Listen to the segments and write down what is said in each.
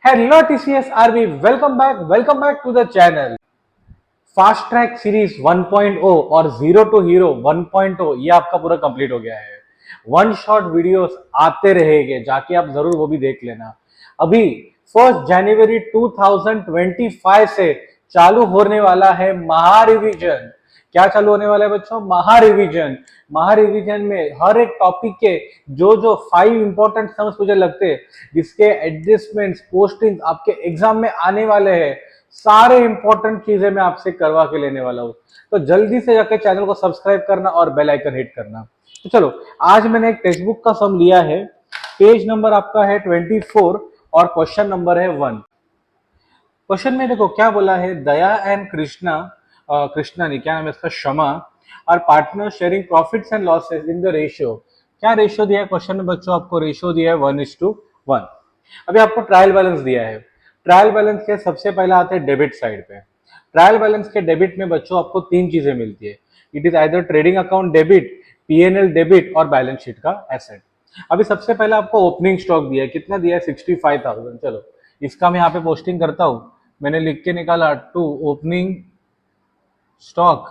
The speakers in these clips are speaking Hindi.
Hello TCS RB, welcome back to the channel. Fast track series 1.0 और जीरो टू हीरो 1.0 ये आपका पूरा कंप्लीट हो गया है। वन शॉट वीडियोस आते रहेंगे, जाके आप जरूर वो भी देख लेना। अभी 1 जनवरी 2025 से चालू होने वाला है महारिविजन। क्या चालू होने वाला है बच्चों? महारिविजन। महारिविजन में हर एक टॉपिक के जो 5 इंपॉर्टेंट सम्स मुझे लगते हैं, जिसके एडजस्टमेंट्स पोस्टिंग आपके एग्जाम में आने वाले हैं, सारे इंपॉर्टेंट चीजें मैं आपसे करवा के लेने वाला हूं। तो जल्दी से जाके चैनल को सब्सक्राइब करना और बेल आइकन हिट करना। तो चलो, आज मैंने एक टेक्स्ट बुक का सम लिया है। पेज नंबर आपका है 24 और क्वेश्चन नंबर है 1। क्वेश्चन में देखो क्या बोला है। दया एंड कृष्णा, कृष्णा नहीं, क्या नाम है इसका, Shama, are partner sharing profits and losses in the ratio. क्या रेशियो दिया है क्वेश्चन में बच्चों? आपको रेशियो दिया है 1:1। अभी आपको ट्रायल बैलेंस दिया है। ट्रायल बैलेंस के सबसे पहला आते हैं डेबिट साइड पे। ट्रायल बैलेंस के डेबिट में बच्चों आपको 3 चीजें मिलती है। It is either trading account debit, PNL debit और बैलेंस शीट का एसेट। अभी सबसे पहले आपको ओपनिंग स्टॉक दिया है। कितना दिया है? 65,000। चलो, इसका मैं यहाँ पे पोस्टिंग करता हूँ। मैंने लिख के निकाला टू ओपनिंग स्टॉक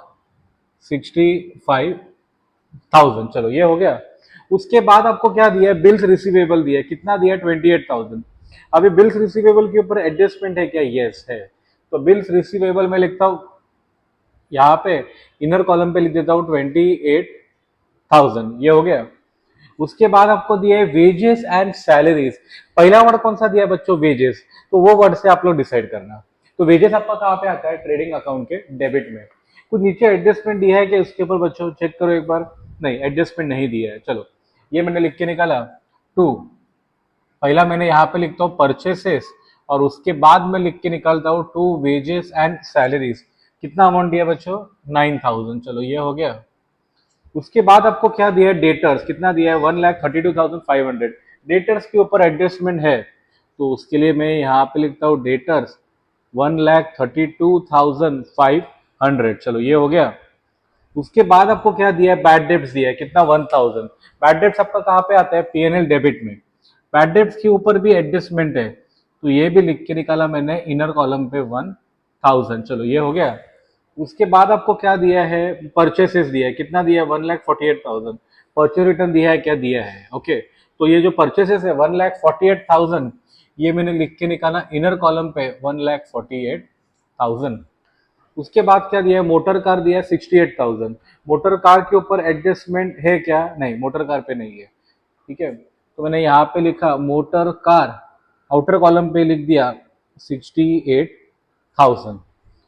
65,000। चलो, ये हो गया। उसके बाद आपको क्या दिया है? बिल्स रिसीवेबल दिया है। कितना दिया है? 28,000। अभी बिल्स रिसीवेबल के ऊपर एडजस्टमेंट है क्या? यस है। तो बिल्स रिसीवेबल में लिखता हूं यहाँ पे, इनर कॉलम पे लिख देता हूँ 28,000। ये हो गया। उसके बाद आपको दिया है वेजेस एंड सैलरीज। पहला वर्ड कौन सा दिया है बच्चों? वेजेस। तो वो वर्ड से आप लोग डिसाइड करना। तो वेजेस आपका कहाँ पे आता है? ट्रेडिंग अकाउंट के डेबिट में। कुछ नीचे एडजस्टमेंट दिया है कि उसके ऊपर बच्चों चेक करो एक बार। नहीं, एडजस्टमेंट नहीं दिया है। चलो, ये मैंने लिख के निकाला टू। पहला मैंने यहाँ पे लिखता हूँ परचेसेस, और उसके बाद मैं लिख के निकालता हूँ टू वेजेस एंड सैलरीज। कितना अमाउंट दिया बच्चों? 9,000। चलो, ये हो गया। उसके बाद आपको क्या दिया है? डेटर्स। कितना दिया है? 1,32,500। डेटर्स के ऊपर एडजस्टमेंट है, तो उसके लिए मैं यहाँ पे लिखता हूँ डेटर्स 1,32,500। चलो, ये हो गया। उसके बाद आपको क्या दिया है? बैड डेब्ट्स दिया है। कितना? 1,000। बैड डेब्ट्स आपका कहाँ पे आता है? पीएनएल डेबिट में। बैड डेब्ट्स के ऊपर भी एडजस्टमेंट है, तो ये भी लिख के निकाला मैंने इनर कॉलम पे 1,000। चलो, ये हो गया। उसके बाद आपको क्या दिया है? परचेसेस दिया है। कितना दिया है? 1,48,000। परचेज रिटर्न दिया है क्या? दिया है। ओके, तो ये जो परचेसेस है 1,48,000, ये मैंने लिख के निकाला इनर कॉलम पे 1,48,000। उसके बाद क्या दिया है? मोटर कार दिया है 68,000। मोटर कार के ऊपर एडजस्टमेंट है क्या? नहीं, मोटर कार पे नहीं है। ठीक है, तो मैंने यहाँ पे लिखा मोटर कार, आउटर कॉलम पे लिख दिया 68,000।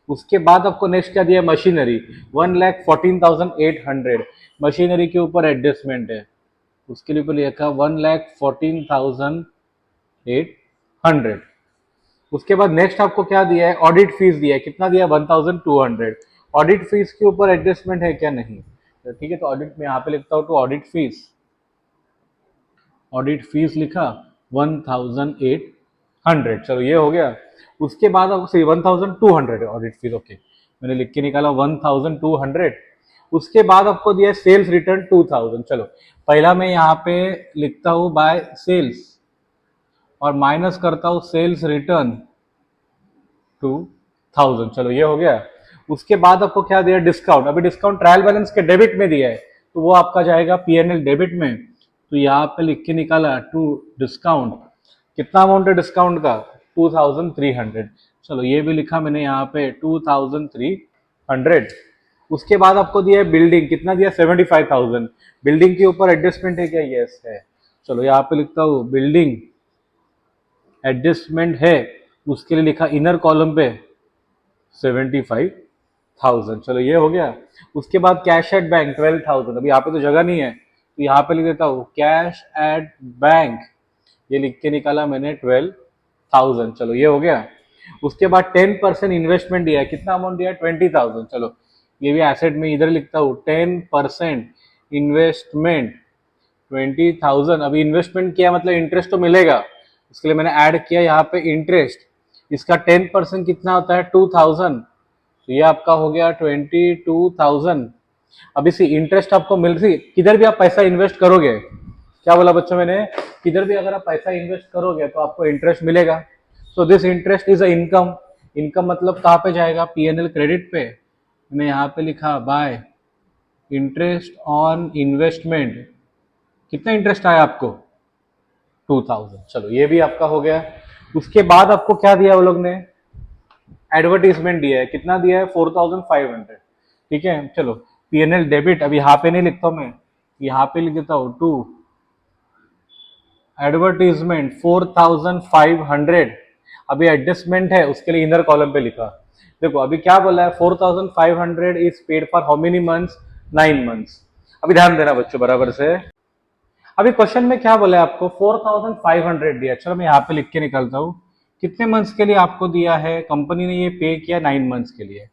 उसके बाद आपको नेक्स्ट क्या दिया? मशीनरी 1,14,800। मशीनरी के ऊपर एडजस्टमेंट है, उसके लिए लिखा 1,14,800। उसके बाद नेक्स्ट आपको क्या दिया है? ऑडिट फीस दिया है। कितना दिया है? 1,200। ऑडिट फीस के ऊपर एडजस्टमेंट है क्या? नहीं। तो ठीक है, तो ऑडिट में यहाँ पे लिखता हूँ to audit fees. Audit fees लिखा 1,800। चलो, ये हो गया। उसके बाद आपको सही 1,200 ऑडिट फीस। ओके, मैंने लिख के निकाला 1,200। उसके बाद आपको दिया सेल्स रिटर्न 2,000। चलो, पहला मैं यहाँ पे लिखता हूँ बाय सेल्स और माइनस करता हूँ सेल्स रिटर्न 2,000। चलो, ये हो गया। उसके बाद आपको क्या दिया? डिस्काउंट। अभी डिस्काउंट ट्रायल बैलेंस के डेबिट में दिया है, तो वो आपका जाएगा पीएनएल डेबिट में। तो यहाँ पे लिख के निकाला टू डिस्काउंट। कितना अमाउंट है डिस्काउंट का? 2,300। चलो, ये भी लिखा मैंने यहाँ पे 2,300। उसके बाद आपको दिया है बिल्डिंग। कितना दिया? 75,000। बिल्डिंग के ऊपर एडजस्टमेंट है क्या? यस है। चलो, यहाँ पे लिखता हूँ बिल्डिंग एडजस्टमेंट है, उसके लिए लिखा इनर कॉलम पे 75,000। चलो, ये हो गया। उसके बाद कैश एट बैंक 12,000। अभी यहाँ पे तो जगह नहीं है, तो यहाँ पे लिख देता हूँ कैश एट बैंक। ये लिख के निकाला मैंने 12,000। चलो, ये हो गया। उसके बाद 10% इन्वेस्टमेंट दिया है। कितना अमाउंट दिया है? 20,000। चलो, ये भी एसेट में इधर लिखता हूँ 10% इन्वेस्टमेंट 20,000। अभी इन्वेस्टमेंट किया मतलब इंटरेस्ट तो मिलेगा, उसके लिए मैंने ऐड किया यहाँ पे इंटरेस्ट। इसका 10% कितना होता है? 2,000। तो ये आपका हो गया 22,000। अब इसी इंटरेस्ट आपको मिल रही, किधर भी आप पैसा इन्वेस्ट करोगे, क्या बोला बच्चों मैंने? किधर भी अगर आप पैसा इन्वेस्ट करोगे तो आपको इंटरेस्ट मिलेगा। So this interest is a income. Income मतलब कहाँ पे जाएगा, पीएनएल क्रेडिट पे। मैंने यहाँ पे लिखा बाय इंटरेस्ट ऑन इन्वेस्टमेंट। कितना इंटरेस्ट आया आपको, 2000। चलो ये भी आपका हो गया। उसके बाद आपको क्या दिया वो लोग ने, एडवर्टीजमेंट दिया है। कितना दिया है, 4500। ठीक है, चलो पीएनएल डेबिट, अब यहाँ पे नहीं लिखता हूँ मैं, यहाँ पे लिख देता हूँ टू एडवर्टीजमेंट 4500। अभी एडजस्टमेंट है उसके लिए इनर कॉलम पे लिखा। देखो अभी क्या बोला है, 4500 is paid for how many months, 9 months. अभी ध्यान देना बच्चों बराबर से। अभी क्वेश्चन में क्या बोला है आपको, 4500 दिया। चलो मैं यहाँ पे लिख के निकलता हूँ, कितने मंथ्स के लिए आपको दिया है, कंपनी ने ये पे किया 9 मंथ्स के लिए।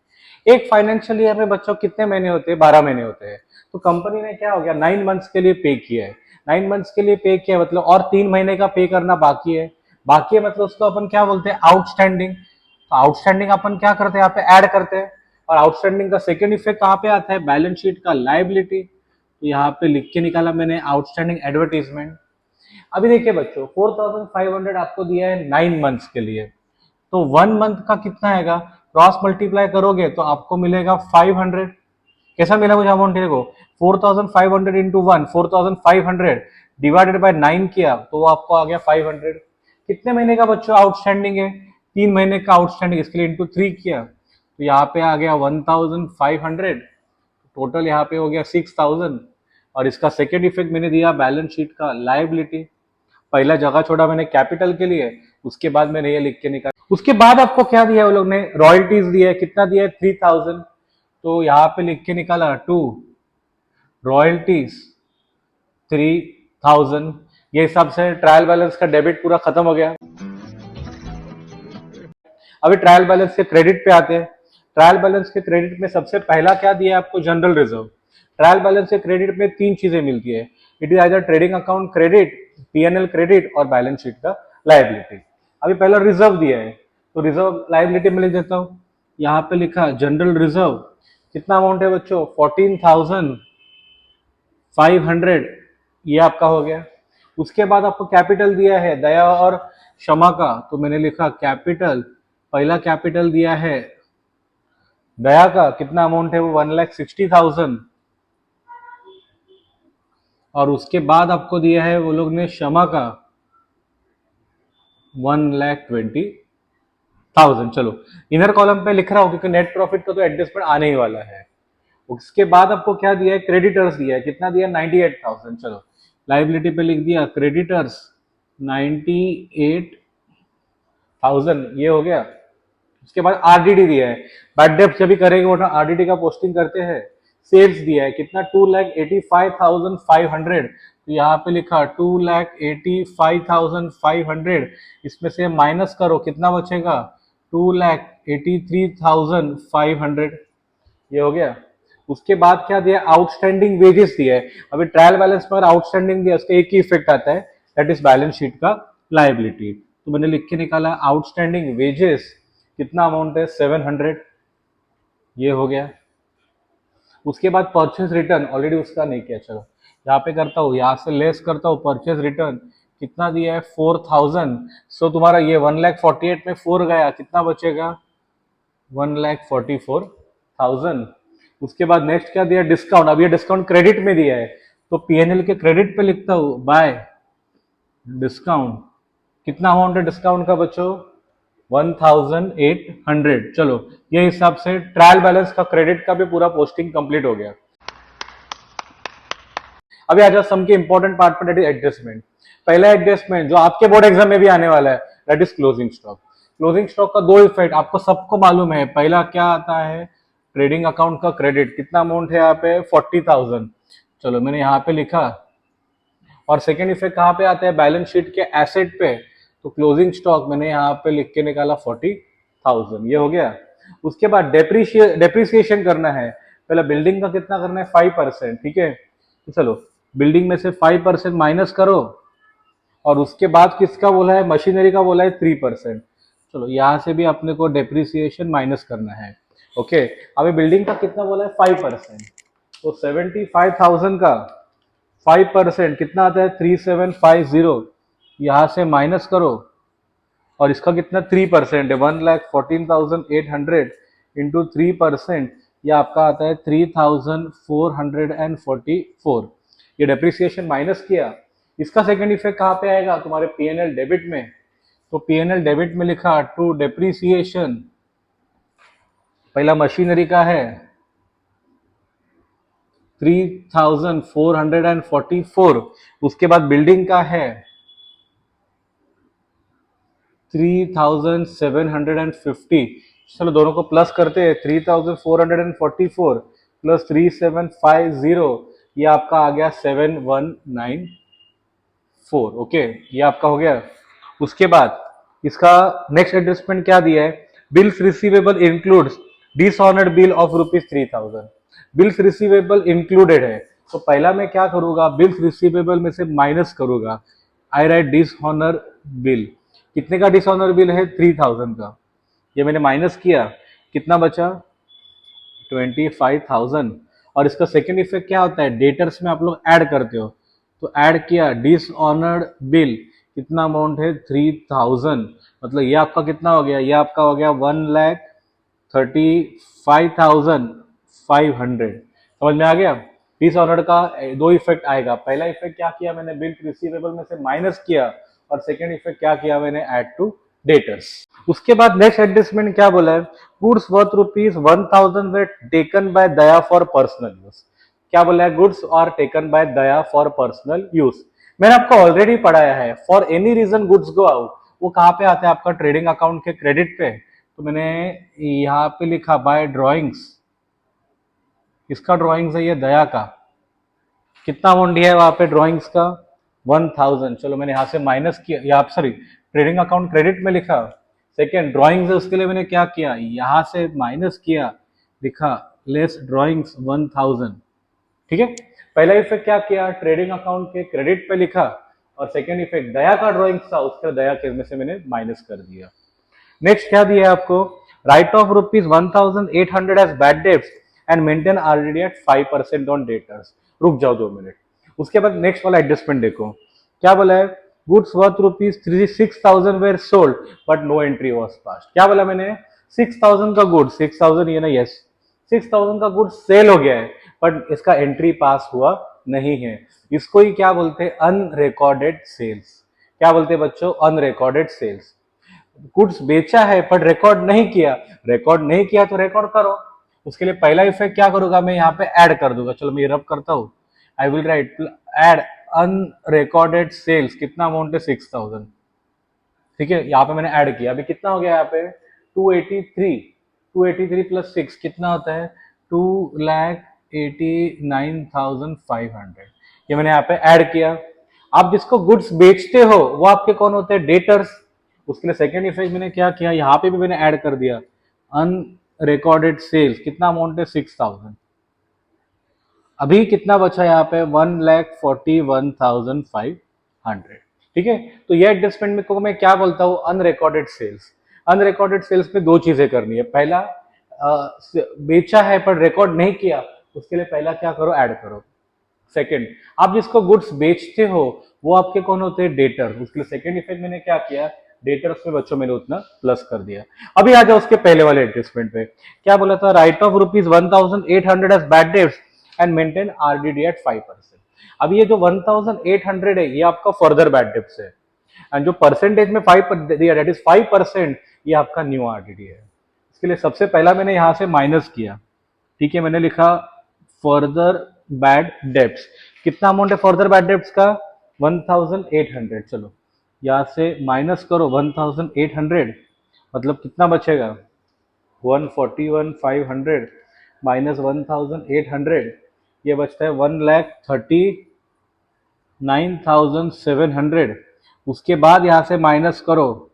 एक फाइनेंशियल ईयर में बच्चों कितने महीने होते हैं, 12 महीने होते हैं। तो कंपनी ने क्या हो गया, 9 मंथ्स के लिए पे किया है। 9 मंथ्स के लिए पे किया मतलब और 3 महीने का पे करना बाकी है। बाकी है मतलब उसको अपन क्या बोलते हैं, आउटस्टैंडिंग। तो आउटस्टैंडिंग अपन क्या करते हैं, यहाँ पे ऐड करते हैं। और आउटस्टैंडिंग का सेकेंड इफेक्ट कहाँ पे आता है, बैलेंस शीट का लायबिलिटी। तो यहाँ पे लिख के निकाला मैंने आउटस्टैंडिंग एडवर्टीजमेंट। अभी देखिए बच्चों, 4500 आपको दिया है 9 मंथ्स के लिए। तो 1 मंथ का कितना आएगा, क्रॉस मल्टीप्लाई करोगे तो आपको मिलेगा 500। कैसा मिला मुझे अमाउंट, देखो 4500 इंटू 1, 4500 डिवाइडेड बाय 9 किया तो वो आपको आ गया 500। कितने महीने का बच्चों आउटस्टैंडिंग है, 3 महीने का आउटस्टैंडिंग, इसके लिए इंटू 3 किया तो यहाँ पे आ गया 1500। टोटल यहाँ पे हो गया 6000। और इसका सेकेंड इफेक्ट मैंने दिया बैलेंस शीट का लायबिलिटी। पहला जगह छोड़ा मैंने कैपिटल के लिए, उसके बाद मैंने ये लिख के निकाला। उसके बाद आपको क्या दिया वो लोग ने, रॉयल्टीज दिया है। कितना दिया है, 3000। तो यहाँ पे लिख के निकाला टू रॉयल्टीज 3000। ये हिसाब से ट्रायल बैलेंस का डेबिट पूरा खत्म हो गया। अभी ट्रायल बैलेंस के क्रेडिट पे आते हैं। ट्रायल बैलेंस के क्रेडिट में सबसे पहला क्या दिया है आपको, जनरल रिजर्व। ट्रायल बैलेंस के क्रेडिट में 3 चीजें मिलती है, it is either trading account credit, PNL credit और बैलेंस शीट का लायबिलिटी। अभी पहला रिजर्व दिया है तो रिजर्व लायबिलिटी में लिख देता हूँ। यहाँ पे लिखा जनरल रिजर्व, कितना अमाउंट है बच्चों, 14500। ये आपका हो गया। उसके बाद आपको कैपिटल दिया है दया और क्षमा का, तो मैंने लिखा कैपिटल। पहला कैपिटल दिया है दया का, कितना अमाउंट है वो, 1,60,000। और उसके बाद आपको दिया है वो लोग ने क्षमा का 1,20,000। चलो इनर कॉलम पे लिख रहा हूँ क्योंकि नेट प्रॉफिट का तो एडजस्टमेंट आने ही वाला है। उसके बाद आपको क्या दिया है, क्रेडिटर्स दिया है। कितना दिया, 98,000। चलो लाइबिलिटी पे लिख दिया क्रेडिटर्स 98,000, ये हो गया। उसके बाद आरडीडी दिया है, बैड डेब्ट जब भी करेंगे वो आरडीडी का पोस्टिंग करते हैं। सेल्स दिया है कितना, 2,85,500। तो यहाँ पे लिखा 2,85,500। इसमें से माइनस करो कितना बचेगा, 2,83,500। ये हो गया। उसके बाद क्या दिया, आउटस्टैंडिंग वेजेस दिया है। अभी ट्रायल बैलेंस पर आउटस्टैंडिंग दिया, उसका एक ही इफेक्ट आता है, दैट इज बैलेंस शीट का लायबिलिटी। तो मैंने लिख के निकाला आउटस्टैंडिंग वेजेस, कितना अमाउंट है, 700। ये हो गया। उसके बाद परचेज रिटर्न, ऑलरेडी उसका नहीं किया, चलो यहाँ पे करता हूँ, यहाँ से लेस करता हूँ। परचेज रिटर्न कितना दिया है, 4000। सो तुम्हारा ये 1,48,000 में 4 गया, कितना बचेगा, 1,44,000। उसके बाद नेक्स्ट क्या दिया, डिस्काउंट। अब ये डिस्काउंट क्रेडिट में दिया है तो पीएनएल के क्रेडिट पे लिखता हूँ बाय डिस्काउंट। कितना अमाउंट है डिस्काउंट का बच्चों, 1,800। चलो ये हिसाब से ट्रायल बैलेंस का क्रेडिट का भी पूरा पोस्टिंग कंप्लीट हो गया। अभी आ जाओ सम के इंपॉर्टेंट पार्ट पर, दैट इज एडजस्टमेंट। पहला एडजस्टमेंट जो आपके बोर्ड एग्जाम में भी आने वाला है, that is closing stock. Closing stock का 2 इफेक्ट आपको सबको मालूम है। पहला क्या आता है, ट्रेडिंग अकाउंट का क्रेडिट। कितना अमाउंट है यहाँ पे, 40,000। चलो मैंने यहाँ पे लिखा। और सेकेंड इफेक्ट कहाँ पे आता है, बैलेंस शीट के एसेट पे। तो क्लोजिंग स्टॉक मैंने यहाँ पे लिख के निकाला 40,000। ये हो गया। उसके बाद डेप्रिसिएशन करना है। पहले बिल्डिंग का कितना करना है, 5%। ठीक है, तो चलो बिल्डिंग में से 5% माइनस करो। और उसके बाद किसका बोला है, मशीनरी का बोला है 3%। चलो यहाँ से भी अपने को डेप्रिसिएशन माइनस करना है। ओके, अभी बिल्डिंग का कितना बोला है, 5%। तो 75,000 का 5% कितना आता है, 3750। यहाँ से माइनस करो और इसका कितना 3% है, 1,14,800 इंटू 3%, ये आपका आता है 3,444। ये डेप्रिसिएशन माइनस किया, इसका सेकंड इफेक्ट कहाँ पे आएगा, तुम्हारे पीएनएल डेबिट में। तो पीएनएल डेबिट में लिखा टू डेप्रिसिएशन, पहला मशीनरी का है 3,444, उसके बाद बिल्डिंग का है 3,750। चलो दोनों को प्लस करते हैं, 3,444 प्लस 3,750, ये आपका आ गया 7,194। ओके, ये आपका हो गया। उसके बाद इसका नेक्स्ट एडजस्टमेंट क्या दिया है, bills receivable includes dishonoured bill of ₹3,000। Bills receivable included है, तो पहला मैं क्या करूंगा, बिल्स रिसीवेबल में से माइनस करूंगा। आई राइट डिसऑनर बिल, कितने का डिसऑनर बिल है, 3,000 का, ये मैंने माइनस किया, कितना बचा 25,000। और इसका सेकेंड इफेक्ट क्या होता है, डेटर्स में आप लोग ऐड करते हो, तो ऐड किया डिसऑनर्ड बिल, कितना अमाउंट है 3,000, मतलब ये आपका कितना हो गया, ये आपका हो गया 1,35,500। समझ में आ गया। डिसऑनर्ड का दो इफेक्ट आएगा, पहला इफेक्ट क्या किया मैंने, बिल रिसीवेबल में से माइनस किया, और सेकेंड इफेक्ट क्या किया मैंने, ऐड टू डेटर्स। उसके बाद नेक्स्ट एडजस्टमेंट क्या बोला है, goods worth ₹1,000 were taken by Daya for personal use. क्या बोला है, goods are taken by Daya for personal use. मैंने आपको ऑलरेडी पढ़ाया है, for any reason goods go out, वो कहाँ पे आता है, आपका ट्रेडिंग अकाउंट के क्रेडिट पे। तो मैंने यहाँ पे लिखा बाय ड्रॉइंग्स, इसका ड्रॉइंग्स है ये दया का, कितना अमाउंट दिया है वहां पे ड्रॉइंग्स का 1,000। चलो मैंने यहाँ से माइनस किया, या आप सॉरी ट्रेडिंग अकाउंट क्रेडिट में लिखा, सेकेंड ड्रॉइंग्स है उसके लिए मैंने क्या किया, यहाँ से माइनस किया, लिखा लेस ड्रॉइंग्स 1,000। ठीक है, पहला इफेक्ट क्या किया, ट्रेडिंग अकाउंट के क्रेडिट पे लिखा, और सेकेंड इफेक्ट दया का ड्रॉइंग्स था, उसके दया के में से मैंने माइनस कर दिया। नेक्स्ट क्या दिया है आपको, write off ₹1,800 as bad debts and maintain RDD at 5% on debtors. रुक जाओ 2 मिनट, उसके बाद नेक्स्ट वाला एडजस्टमेंट देखो, क्या बोला है, goods worth ₹6,000 were sold but no entry was passed. क्या बोला मैंने, 6,000 का गुड, 6,000 ये ना, यस 6,000 का गुड सेल हो गया है, बट इसका एंट्री पास हुआ नहीं है, इसको ही क्या बोलते हैं, अनरिकॉर्डेड सेल्स। क्या बोलते हैं बच्चों, अनरिकॉर्डेड सेल्स। गुड्स बेचा है पर रिकॉर्ड नहीं किया, रिकॉर्ड नहीं किया तो रिकॉर्ड करो, उसके लिए पहला इफेक्ट क्या करूंगा, मैं यहाँ पे ऐड कर दूंगा। चलो मैं रब करता हूँ, I will write add unrecorded sales, कितना अमाउंट है 6,000। ठीक है, यहाँ पे मैंने ऐड किया, अभी कितना हो गया यहाँ पे 283, 283 प्लस 6 कितना होता है 2,89,500, ये मैंने यहाँ पे ऐड किया। आप जिसको गुड्स बेचते हो वो आपके कौन होते हैं, डेटर्स, उसके लिए सेकेंड इफेक्ट मैंने क्या किया, यहाँ पे भी मैंने ऐड कर दिया अनरिकॉर्डेड सेल्स, कितना अमाउंट है 6,000। अभी कितना बचा यहाँ पे 1,41,500। ठीक है, तो ये एडजस्टमेंट में को मैं क्या बोलता हूँ, अनरिकॉर्डेड सेल्स। अनरिकॉर्डेड सेल्स में दो चीजें करनी है, पहला बेचा है पर रिकॉर्ड नहीं किया, उसके लिए पहला क्या करो, ऐड करो। सेकंड, आप जिसको गुड्स बेचते हो वो आपके कौन होते हैं, डेटर, उसके लिए सेकंड इफेक्ट मैंने क्या किया, डेटर्स में बच्चों मैंने उतना प्लस कर दिया। अभी आ जाओ उसके पहले वाले एडजस्टमेंट पे, क्या बोला था, write off ₹1,800 as bad debts and maintain RDD at 5%। अब ये जो 1,800 है ये आपका फर्दर बैड डेट्स है, एंड जो परसेंटेज में 5 दिया दैट इज 5%, ये आपका न्यू आरडीडी है। इसके लिए सबसे पहला मैंने यहां से माइनस किया, ठीक है, मैंने लिखा फर्दर बैड डेब्ट्स, कितना अमाउंट है फर्दर बैड डेब्ट्स का 1,800। चलो यहां से माइनस करो 1,800, मतलब कितना बचेगा 141,500 माइनस 1,800, ये बचता है 1,39,700। उसके बाद यहां से माइनस करो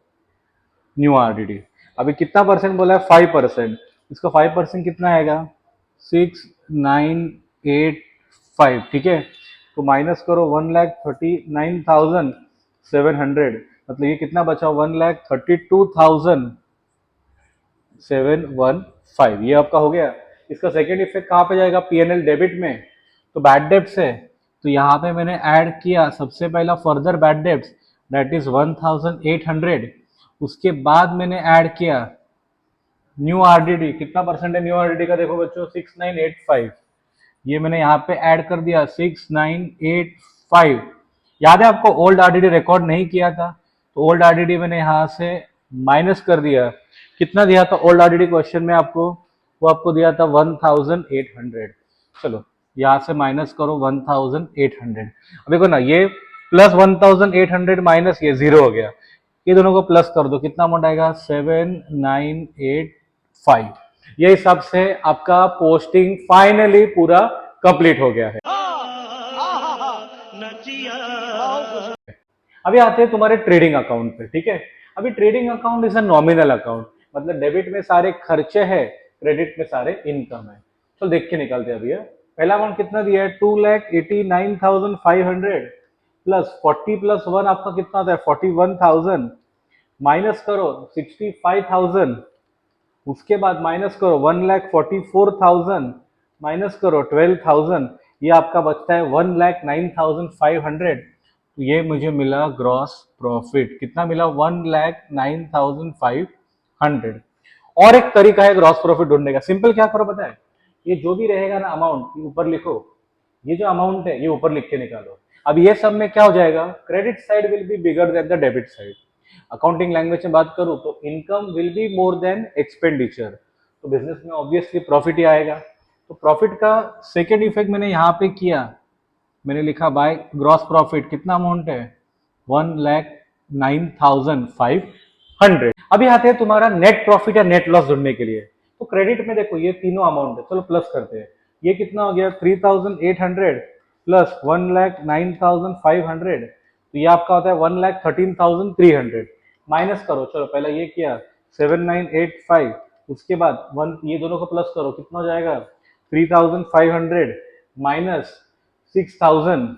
न्यू आरडीडी, अभी कितना परसेंट बोला है 5%, इसका 5% कितना आएगा 6,985। ठीक है, तो माइनस करो 1,39,700, मतलब ये कितना बचा 1,32,715, ये आपका हो गया। इसका सेकेंड इफेक्ट कहाँ पे जाएगा, पीएनएल डेबिट में, तो बैड डेब्ट्स है, तो यहाँ पे मैंने ऐड किया सबसे पहला further bad debts that is 1,800, उसके बाद मैंने ऐड किया न्यू आरडीडी, कितना परसेंट है न्यू आरडीडी का देखो बच्चों 6985, ये मैंने यहाँ पे ऐड कर दिया 6985। याद है आपको ओल्ड आरडीडी रिकॉर्ड नहीं किया था, तो ओल्ड आरडीडी मैंने यहाँ से माइनस कर दिया, कितना दिया था ओल्ड आरडीडी क्वेश्चन में आपको, वो आपको दिया था 1800। चलो यहाँ से माइनस करो 1800। अब देखो ना ये प्लस 1800 माइनस ये जीरो हो गया, ये दोनों को प्लस कर दो, कितना अमाउंट आएगा 7985। ये हिसाब से आपका पोस्टिंग फाइनली पूरा कंप्लीट हो गया है। अभी आते हैं तुम्हारे ट्रेडिंग अकाउंट पे, ठीक है। अभी trading account is a nominal account, मतलब डेबिट में सारे खर्चे हैं, क्रेडिट में सारे इनकम है। तो देख के निकालते हैं अभी। पहला अमाउंट कितना दिया है 2,89,500 प्लस 40 प्लस 1 आपका कितना आता है 41,000, माइनस करो 65,000, उसके बाद माइनस करो 1,44,000, माइनस करो 12,000, ये आपका बचता है 1,09,500। तो ये मुझे मिला ग्रॉस प्रॉफिट, कितना मिला 1,09,500। और एक तरीका है ग्रॉस प्रॉफिट ढूंढने का, सिंपल क्या करो पता है, ये जो भी रहेगा ना अमाउंट ये ऊपर लिखो, ये जो अमाउंट है ये ऊपर लिख के निकालो। अब ये सब में क्या हो जाएगा, credit side will be bigger than the debit side. Accounting language में बात करूं तो income will be more than expenditure, तो बिजनेस में ऑब्वियसली प्रॉफिट ही आएगा। तो प्रॉफिट का सेकेंड इफेक्ट मैंने यहाँ पे किया, मैंने लिखा बाय ग्रॉस प्रॉफिट, कितना अमाउंट है 1,09,500। अभी आते हैं तुम्हारा नेट प्रॉफिट या नेट लॉस ढूंढने के लिए। तो क्रेडिट में देखो ये तीनों अमाउंट है, चलो प्लस करते हैं। ये कितना हो गया 3,800 प्लस 1,09,500, तो ये आपका होता है 1,13,300। माइनस करो, चलो पहले ये किया 7,985, उसके बाद वन ये दोनों को प्लस करो, कितना हो जाएगा 3,500 माइनस 6,000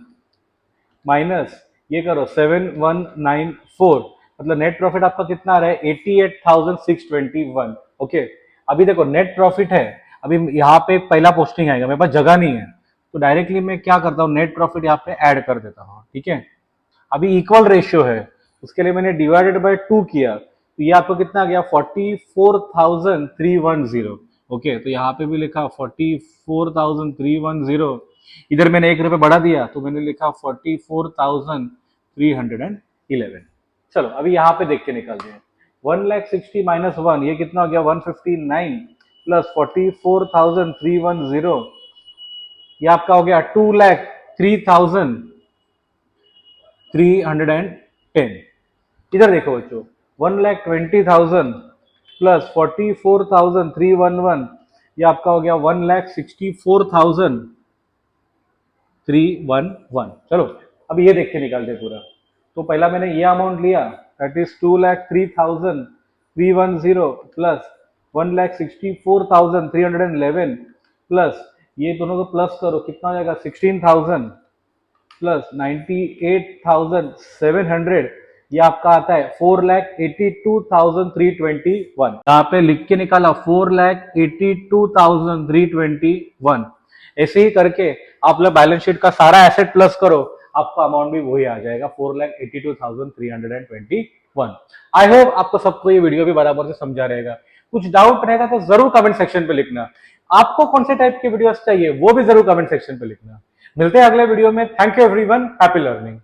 माइनस ये करो 7,194, मतलब नेट प्रॉफिट आपका कितना आ रहा है 88,621। ओके, अभी देखो नेट प्रॉफिट है, अभी यहाँ पे पहला पोस्टिंग आएगा, मेरे पास जगह नहीं है, तो डायरेक्टली मैं क्या करता हूँ नेट प्रॉफिट यहाँ पे ऐड कर देता हूँ, ठीक है। अभी इक्वल रेशियो है, उसके लिए मैंने डिवाइडेड बाय 2 किया, तो ये आपको कितना आ गया 44,310। ओके, तो यहाँ पे भी लिखा 44,310, इधर मैंने 1 रुपये बढ़ा दिया तो मैंने लिखा 44,311। चलो अभी यहाँ पे देख के निकालते हैं 1,60,000 माइनस 1, ये कितना हो गया 159 प्लस 44,310, ये आपका हो गया 2,03,310। इधर देखो बच्चों 1,20,000 प्लस 44,311, ये आपका हो गया 1,64,311। चलो अब ये देख के निकालते पूरा। तो पहला मैंने ये अमाउंट लिया, दैट इज 2,03,310 प्लस 1,64,311 प्लस ये दोनों को प्लस करो, कितना हो जाएगा 16,000 प्लस 98,700, ये आपका आता है 4,82,321। यहाँ पे लिख के निकाला 4,82,321। ऐसे ही करके आप लोग बैलेंस शीट का सारा एसेट प्लस करो, आपका अमाउंट भी वही आ जाएगा 4,82,321। आई होप आपको सबको ये वीडियो भी बराबर से समझा रहेगा। कुछ डाउट रहेगा तो जरूर कमेंट सेक्शन पे लिखना। आपको कौन से टाइप के वीडियोस चाहिए वो भी जरूर कमेंट सेक्शन पे लिखना। मिलते हैं अगले वीडियो में। Thank you everyone, happy learning.